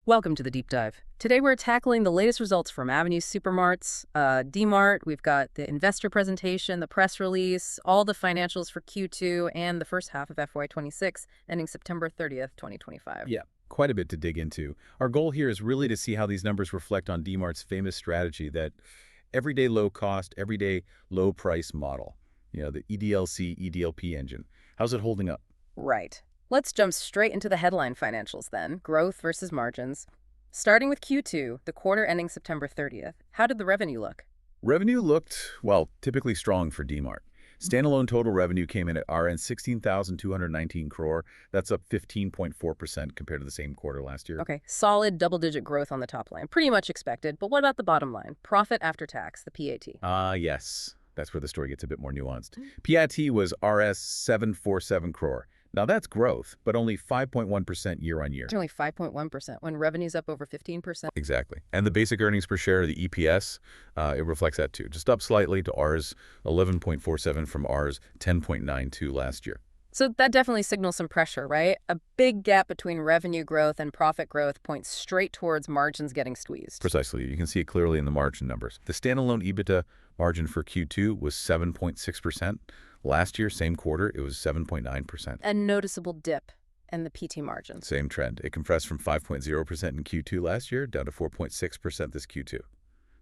Welcome to the deep dive. Today we're tackling the latest results from Avenue Supermarts, DMart. We've got the investor presentation, the press release, all the financials for Q2 and the first half of FY26, ending September 30th, 2025. Yeah, quite a bit to dig into. Our goal here is really to see how these numbers reflect on DMart's famous strategy, that everyday low cost, everyday low price model. The EDLC, EDLP engine. How's it holding up? Right. Let's jump straight into the headline financials then, growth versus margins. Starting with Q2, the quarter ending September 30th, how did the revenue look? Revenue looked, well, typically strong for DMart. Standalone total revenue came in at RN 16,219 crore. That's up 15.4% compared to the same quarter last year. Okay, solid double-digit growth on the top line, pretty much expected, but what about the bottom line? Profit after tax, the PAT. Yes. That's where the story gets a bit more nuanced. PAT was RS 747 crore. Now that's growth, but only 5.1% year-on-year. It's only 5.1% when revenue's up over 15%. Exactly. And the basic earnings per share, the EPS, it reflects that too. Just up slightly to Rs 11.47 from Rs 10.92 last year. So that definitely signals some pressure, right? A big gap between revenue growth and profit growth points straight towards margins getting squeezed. Precisely. You can see it clearly in the margin numbers. The standalone EBITDA margin for Q2 was 7.6%. Last year, same quarter, it was 7.9%. A noticeable dip in the PT margin. Same trend. It compressed from 5.0% in Q2 last year down to 4.6% this Q2.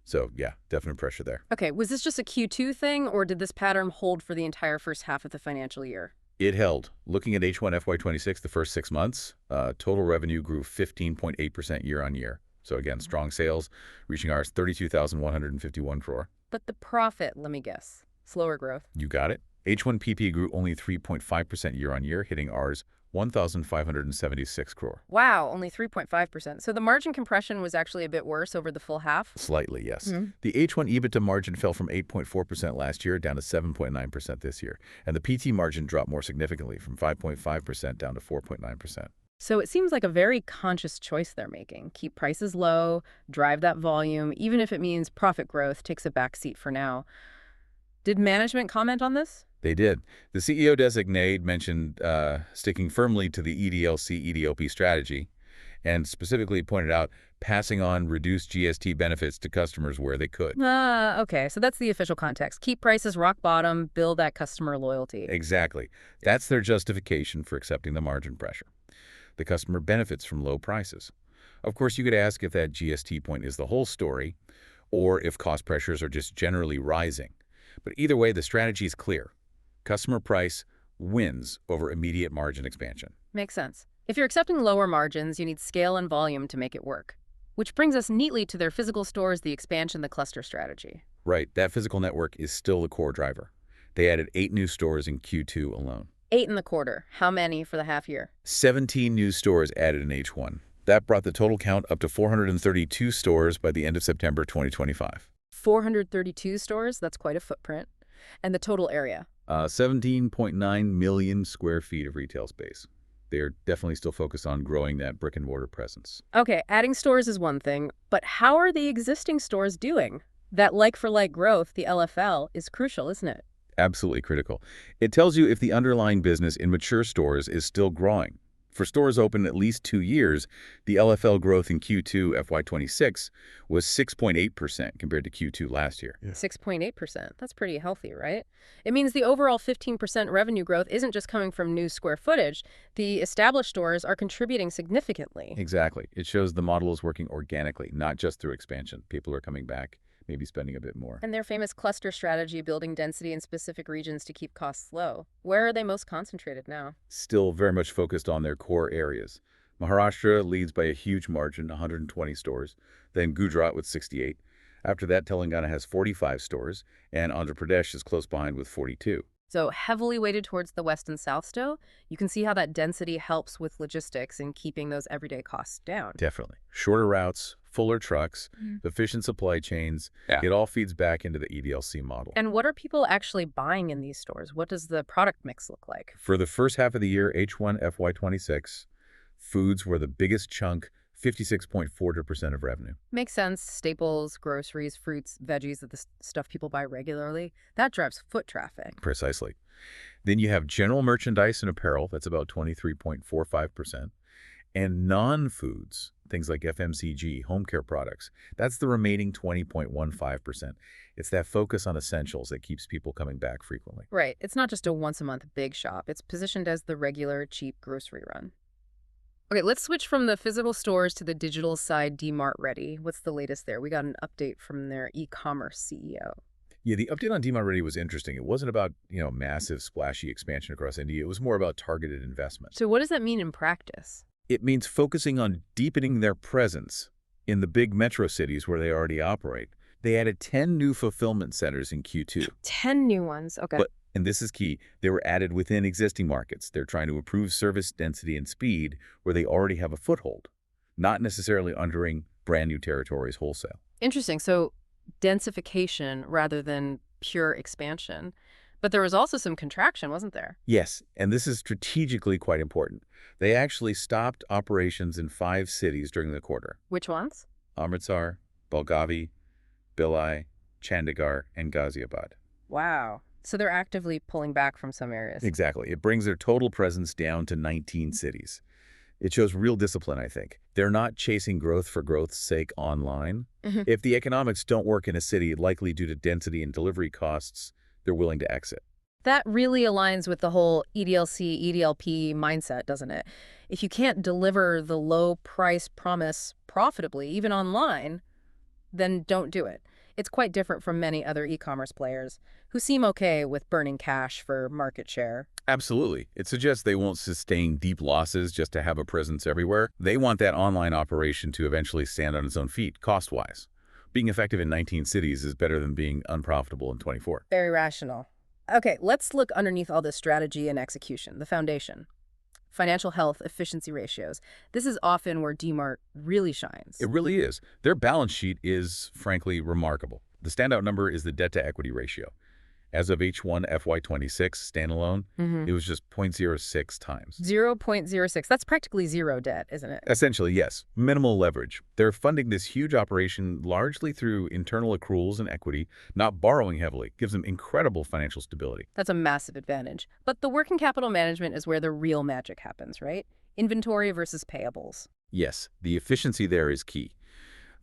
So, yeah, definite pressure there. Okay, was this just a Q2 thing, or did this pattern hold for the entire first half of the financial year? It held. Looking at H1 FY26, the first 6 months, total revenue grew 15.8% year-on-year. So again, strong sales, reaching Rs 32,151 crore. But the profit, let me guess, slower growth. You got it. H1 PP grew only 3.5% year-on-year, hitting Rs 1,576 crore. Wow, only 3.5%. So the margin compression was actually a bit worse over the full half? Slightly, yes. The H1 EBITDA margin fell from 8.4% last year down to 7.9% this year. And the PT margin dropped more significantly from 5.5% down to 4.9%. So it seems like a very conscious choice they're making. Keep prices low, drive that volume, even if it means profit growth takes a back seat for now. Did management comment on this? They did. The CEO designate mentioned sticking firmly to the EDLC, EDLP strategy, and specifically pointed out passing on reduced GST benefits to customers where they could. Okay, so that's the official context. Keep prices rock bottom, build that customer loyalty. Exactly. That's their justification for accepting the margin pressure. The customer benefits from low prices. Of course, you could ask if that GST point is the whole story, or if cost pressures are just generally rising. But either way, the strategy is clear. Customer price wins over immediate margin expansion. Makes sense. If you're accepting lower margins, you need scale and volume to make it work. Which brings us neatly to their physical stores, the expansion, the cluster strategy. Right. That physical network is still the core driver. They added 8 new stores in Q2 alone. 8 in the quarter. How many for the half year? 17 new stores added in H1. That brought the total count up to 432 stores by the end of September 2025. 432 stores? That's quite a footprint. And the total area? 17.9 million square feet of retail space. They're definitely still focused on growing that brick-and-mortar presence. Okay, adding stores is one thing, but how are the existing stores doing? That like-for-like growth, the LFL, is crucial, isn't it? Absolutely critical. It tells you if the underlying business in mature stores is still growing. For stores open at least 2 years, the LFL growth in Q2 FY26 was 6.8% compared to Q2 last year. 6.8%. That's pretty healthy, right? It means the overall 15% revenue growth isn't just coming from new square footage. The established stores are contributing significantly. Exactly. It shows the model is working organically, not just through expansion. People are coming back, maybe spending a bit more. And their famous cluster strategy, building density in specific regions to keep costs low. Where are they most concentrated now? Still very much focused on their core areas. Maharashtra leads by a huge margin, 120 stores, then Gujarat with 68. After that, Telangana has 45 stores, and Andhra Pradesh is close behind with 42. So heavily weighted towards the west and south still, you can see how that density helps with logistics and keeping those everyday costs down. Definitely. Shorter routes, fuller trucks, efficient supply chains, it all feeds back into the EDLC model. And what are people actually buying in these stores? What does the product mix look like? For the first half of the year, H1 FY26, foods were the biggest chunk, 56.4% of revenue. Makes sense. Staples, groceries, fruits, veggies, the stuff people buy regularly. That drives foot traffic. Precisely. Then you have general merchandise and apparel. That's about 23.45%. And non-foods, things like FMCG, home care products, that's the remaining 20.15%. It's that focus on essentials that keeps people coming back frequently. Right. It's not just a once-a-month big shop. It's positioned as the regular, cheap grocery run. Okay, let's switch from the physical stores to the digital side, DMart Ready. What's the latest there? We got an update from their e-commerce CEO. Yeah, the update on DMart Ready was interesting. It wasn't about, massive, splashy expansion across India. It was more about targeted investment. So what does that mean in practice? It means focusing on deepening their presence in the big metro cities where they already operate. They added 10 new fulfillment centers in Q2. 10 new ones. Okay. And this is key, they were added within existing markets. They're trying to improve service density and speed where they already have a foothold, not necessarily entering brand new territories wholesale. Interesting. So densification rather than pure expansion. But there was also some contraction, wasn't there? Yes, and this is strategically quite important. They actually stopped operations in 5 cities during the quarter. Which ones? Amritsar, Belgavi, Bhilai, Chandigarh, and Ghaziabad. Wow. So they're actively pulling back from some areas. Exactly. It brings their total presence down to 19 cities. It shows real discipline, I think. They're not chasing growth for growth's sake online. If the economics don't work in a city, likely due to density and delivery costs, they're willing to exit. That really aligns with the whole EDLC, EDLP mindset, doesn't it? If you can't deliver the low price promise profitably, even online, then don't do it. It's quite different from many other e-commerce players who seem okay with burning cash for market share. Absolutely. It suggests they won't sustain deep losses just to have a presence everywhere. They want that online operation to eventually stand on its own feet, cost-wise. Being effective in 19 cities is better than being unprofitable in 24. Very rational. Okay, let's look underneath all this strategy and execution, the foundation. Financial health, efficiency ratios. This is often where DMart really shines. It really is. Their balance sheet is, frankly, remarkable. The standout number is the debt-to-equity ratio. As of H1 FY26 standalone, it was just 0.06 times. 0.06. That's practically zero debt, isn't it? Essentially, yes. Minimal leverage. They're funding this huge operation largely through internal accruals and equity, not borrowing heavily. Gives them incredible financial stability. That's a massive advantage. But the working capital management is where the real magic happens, right? Inventory versus payables. Yes, the efficiency there is key.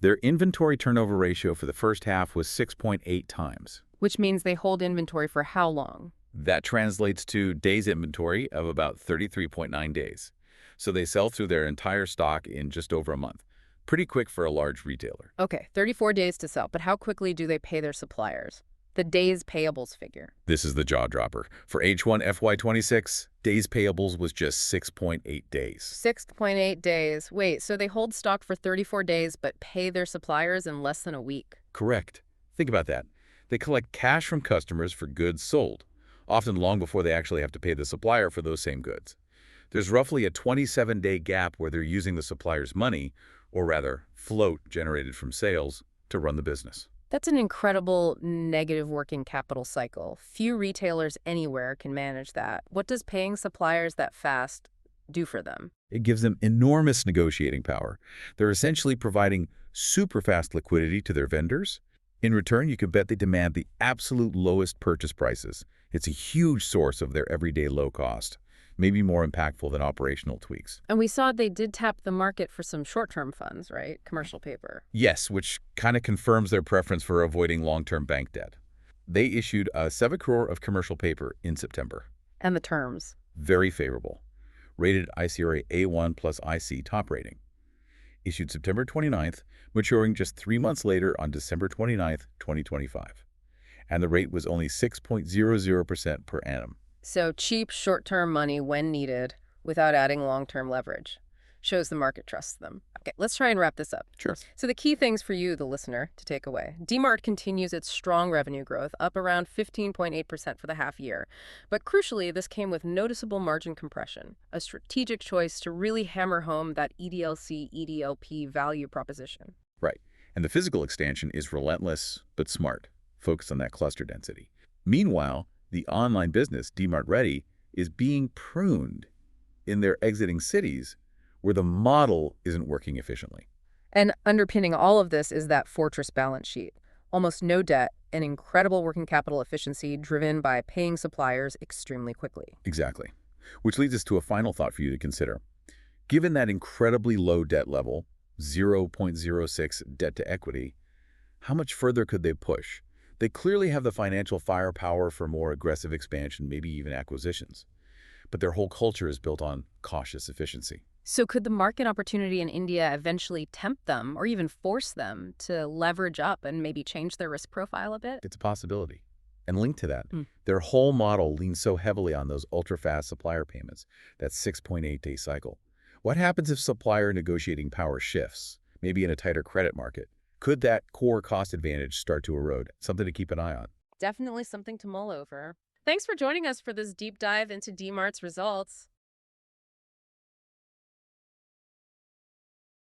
Their inventory turnover ratio for the first half was 6.8 times. Which means they hold inventory for how long? That translates to days inventory of about 33.9 days. So they sell through their entire stock in just over a month. Pretty quick for a large retailer. Okay, 34 days to sell, but how quickly do they pay their suppliers? The days payables figure. This is the jaw dropper. For H1 FY26, days payables was just 6.8 days. 6.8 days. Wait, so they hold stock for 34 days but pay their suppliers in less than a week? Correct. Think about that. They collect cash from customers for goods sold, often long before they actually have to pay the supplier for those same goods. There's roughly a 27-day gap where they're using the supplier's money, or rather, float generated from sales, to run the business. That's an incredible negative working capital cycle. Few retailers anywhere can manage that. What does paying suppliers that fast do for them? It gives them enormous negotiating power. They're essentially providing super fast liquidity to their vendors. In return, you can bet they demand the absolute lowest purchase prices. It's a huge source of their everyday low cost, maybe more impactful than operational tweaks. And we saw they did tap the market for some short-term funds, right? Commercial paper. Yes, which kind of confirms their preference for avoiding long-term bank debt. They issued a 7 crore of commercial paper in September. And the terms? Very favorable. Rated ICRA A1 plus IC top rating. Issued September 29th, maturing just 3 months later on December 29th, 2025. And the rate was only 6.00% per annum. So cheap short-term money when needed without adding long-term leverage. Shows the market trusts them. Okay, let's try and wrap this up. Sure. So the key things for you, the listener, to take away. DMart continues its strong revenue growth, up around 15.8% for the half year. But crucially, this came with noticeable margin compression, a strategic choice to really hammer home that EDLC, EDLP value proposition. Right. And the physical expansion is relentless but smart, focused on that cluster density. Meanwhile, the online business, DMart Ready, is being pruned in their exiting cities where the model isn't working efficiently. And underpinning all of this is that fortress balance sheet. Almost no debt and incredible working capital efficiency driven by paying suppliers extremely quickly. Exactly. Which leads us to a final thought for you to consider. Given that incredibly low debt level, 0.06 debt to equity, how much further could they push? They clearly have the financial firepower for more aggressive expansion, maybe even acquisitions. But their whole culture is built on cautious efficiency. So could the market opportunity in India eventually tempt them or even force them to leverage up and maybe change their risk profile a bit? It's a possibility. And linked to that, Mm. their whole model leans so heavily on those ultra-fast supplier payments, that 6.8-day cycle. What happens if supplier negotiating power shifts, maybe in a tighter credit market? Could that core cost advantage start to erode? Something to keep an eye on. Definitely something to mull over. Thanks for joining us for this deep dive into DMart's results.